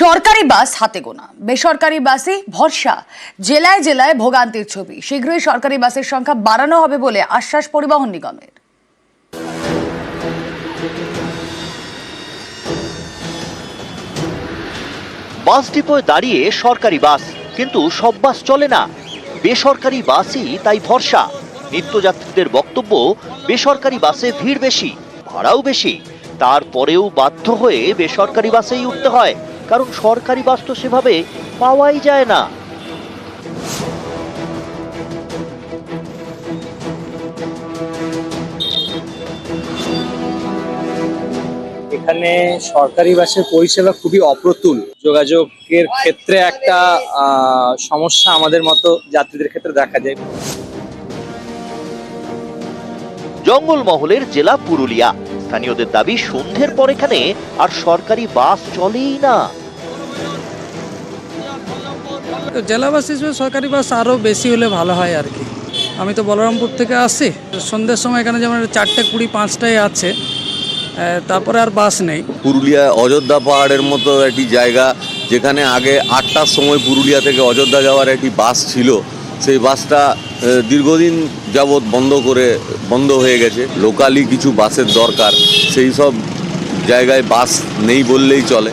সরকারি বাস হাতে গোনা, বেসরকারি বাসে ভরসা। জেলায় জেলায় ভোগান্তির ছবি। শীঘ্রই সরকারি বাসের সংখ্যা বাড়ানো হবে বলে আশ্বাস পরিবহন নিগমের। বাস ডিপোয় দাঁড়িয়ে সরকারি বাস, কিন্তু সব বাস চলে না। বেসরকারি বাসই তাই ভরসা। নিত্যযাত্রীদের বক্তব্য, বেসরকারি বাসে ভিড় বেশি, ভাড়াও বেশি। তারপরেও বাধ্য হয়ে বেসরকারি বাসেই উঠতে হয়, কারণ সরকারি বাস তো সেভাবে পাওয়াই যায় না। এখানে সরকারি বাসের পরিষেবা খুবই অপ্রতুল। যোগাযোগের ক্ষেত্রে একটা সমস্যা আমাদের মতো যাত্রীদের ক্ষেত্রে দেখা যায়। জঙ্গলমহলের জেলা পুরুলিয়া। স্থানীয়দের দাবি, সন্ধ্যের পর এখানে আর সরকারি বাস চলেই না। জেলা বাস হিসেবে সরকারি বাস আরও বেশি হলে ভালো হয় আর কি। আমি তো বলরামপুর থেকে আসি, সন্ধ্যের সময় এখানে যেমন 4টে 20 5টায় আছে, তারপরে আর বাস নেই। পুরুলিয়া অযোধ্যা পাহাড়ের মতো একটি জায়গা, যেখানে আগে 8টার সময় পুরুলিয়া থেকে অযোধ্যা যাওয়ার একটি বাস ছিল, সেই বাসটা দীর্ঘদিন যাবৎ বন্ধ হয়ে গেছে। লোকালি কিছু বাসের দরকার, সেই সব জায়গায় বাস নেই বললেই চলে।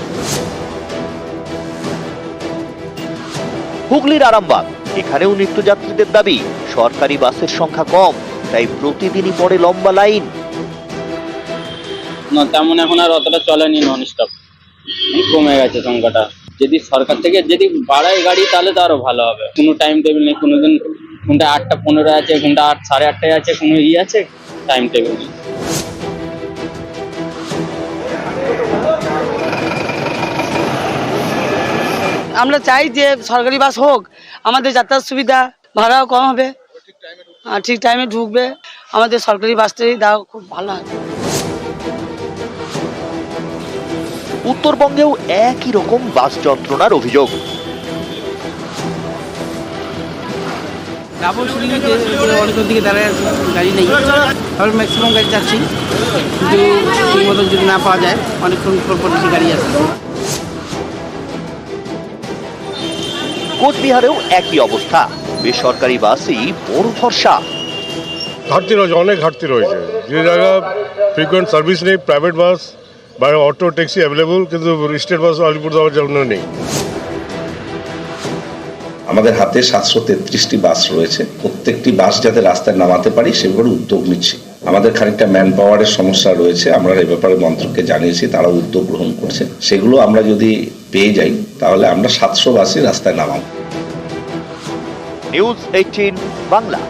হুগলির আরামবাগ, এখানেও নিত্যযাত্রীদের দাবি, সরকারি বাসের সংখ্যা কম, তাই প্রতিদিনই পড়ে লম্বা লাইন। না, তেমন এখন আর অতটা চলেনি, নন স্টপ কমে গেছে সংখ্যাটা। যদি সরকার থেকে যদি বাড়ায় গাড়ি, তাহলে তো আরো ভালো হবে। কোনো টাইম টেবিল নেই, কোনোদিন ঘন্টা 8টা 15 আছে, ঘন্টা 8 8:30 আছে, কোনো আছে টাইম টেবিল নেই। আমরা চাই যে সরকারি বাস হোক, আমাদের যাত্রার সুবিধা, ভাড়াও কম হবে, ঠিক টাইমে ঢুকবে। আমাদের সরকারি বাসটাই দেওয়া খুব ভালো হয়। উত্তরবঙ্গেও একই রকম বাস যন্ত্রণার অভিযোগ। অনেকের দিকে দাঁড়ায় আছে, গাড়ি নেই। আমরা ম্যাক্সিমাম গাড়ি যাচ্ছি, কিন্তু ঠিক মতন যদি না পাওয়া যায়, অনেকক্ষণ পর গাড়ি আছে। কোচবিহারেও একই অবস্থা, বেসরকারি বাসই বড় ভরসা। ঘাটতি রয়েছে, অনেক ঘাটতি রয়েছে। যে জায়গা ফ্রিকোয়েন্ট সার্ভিস নেই, প্রাইভেট বাস বা অটো ট্যাক্সি অ্যাভেলেবল, কিন্তু স্টেট বাস আলিপুর যাওয়ার জন্য নেই। আমাদের হাতে 733টি বাস রয়েছে। প্রত্যেকটি বাস যাতে রাস্তায় নামাতে পারি সেগুলো উদ্যোগ নিচ্ছি। আমাদের খানিকটা ম্যান পাওয়ারের সমস্যা রয়েছে, আমরা এই ব্যাপারে মন্ত্রককে জানিয়েছি, তারা উদ্যোগ গ্রহণ করছে। সেগুলো আমরা যদি পেয়ে যাই, তাহলে আমরা 700 বাসই রাস্তায় নামাবো। নিউজ 18 বাংলা।